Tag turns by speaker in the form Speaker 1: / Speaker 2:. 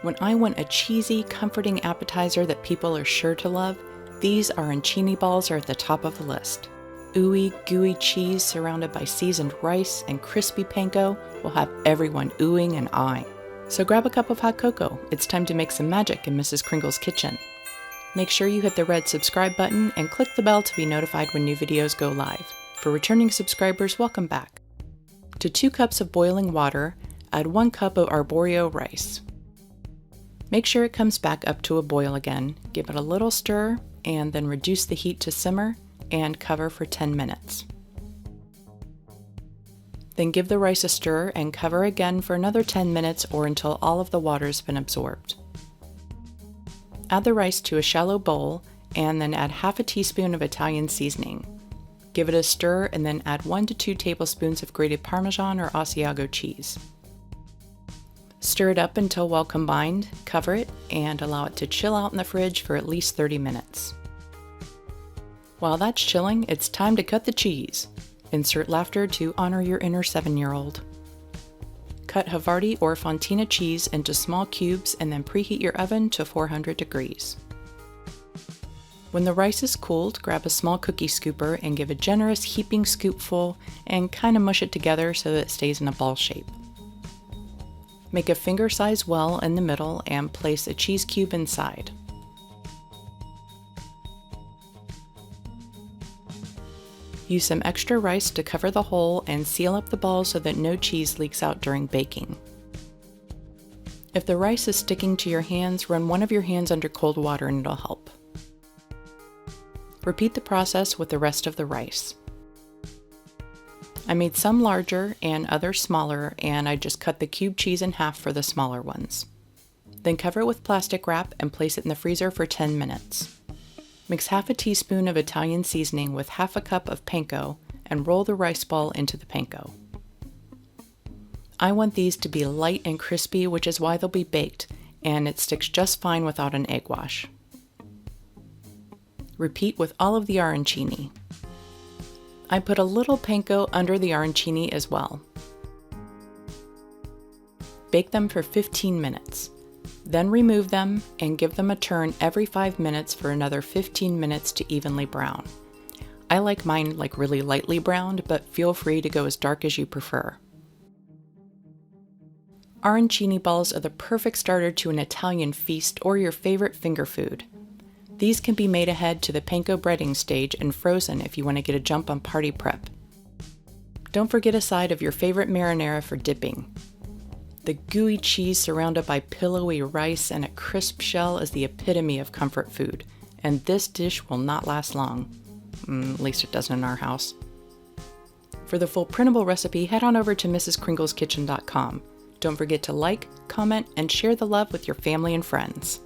Speaker 1: When I want a cheesy, comforting appetizer that people are sure to love, these Arancini balls are at the top of the list. Ooey, gooey cheese surrounded by seasoned rice and crispy panko will have everyone oohing and eyeing. So grab a cup of hot cocoa. It's time to make some magic in Mrs. Kringle's kitchen. Make sure you hit the red subscribe button and click the bell to be notified when new videos go live. For returning subscribers, welcome back. To 2 cups of boiling water, add 1 cup of Arborio rice. Make sure it comes back up to a boil again, give it a little stir, and then reduce the heat to simmer and cover for 10 minutes. Then give the rice a stir and cover again for another 10 minutes or until all of the water's been absorbed. Add the rice to a shallow bowl and then add half a teaspoon of Italian seasoning. Give it a stir and then add 1 to 2 tablespoons of grated Parmesan or Asiago cheese. Stir it up until well combined, cover it, and allow it to chill out in the fridge for at least 30 minutes. While that's chilling, it's time to cut the cheese. Insert laughter to honor your inner 7-year-old. Cut Havarti or Fontina cheese into small cubes and then preheat your oven to 400 degrees. When the rice is cooled, grab a small cookie scooper and give a generous heaping scoopful and kind of mush it together so that it stays in a ball shape. Make a finger-sized well in the middle and place a cheese cube inside. Use some extra rice to cover the hole and seal up the balls so that no cheese leaks out during baking. If the rice is sticking to your hands, run one of your hands under cold water and it'll help. Repeat the process with the rest of the rice. I made some larger and others smaller, and I just cut the cube cheese in half for the smaller ones. Then cover it with plastic wrap and place it in the freezer for 10 minutes. Mix half a teaspoon of Italian seasoning with half a cup of panko and roll the rice ball into the panko. I want these to be light and crispy, which is why they'll be baked, and it sticks just fine without an egg wash. Repeat with all of the arancini. I put a little panko under the arancini as well. Bake them for 15 minutes. Then remove them and give them a turn every 5 minutes for another 15 minutes to evenly brown. I like mine really lightly browned, but feel free to go as dark as you prefer. Arancini balls are the perfect starter to an Italian feast or your favorite finger food. These can be made ahead to the panko breading stage and frozen if you want to get a jump on party prep. Don't forget a side of your favorite marinara for dipping. The gooey cheese surrounded by pillowy rice and a crisp shell is the epitome of comfort food, and this dish will not last long. At least it doesn't in our house. For the full printable recipe, head on over to mrskringleskitchen.com. Don't forget to like, comment, and share the love with your family and friends.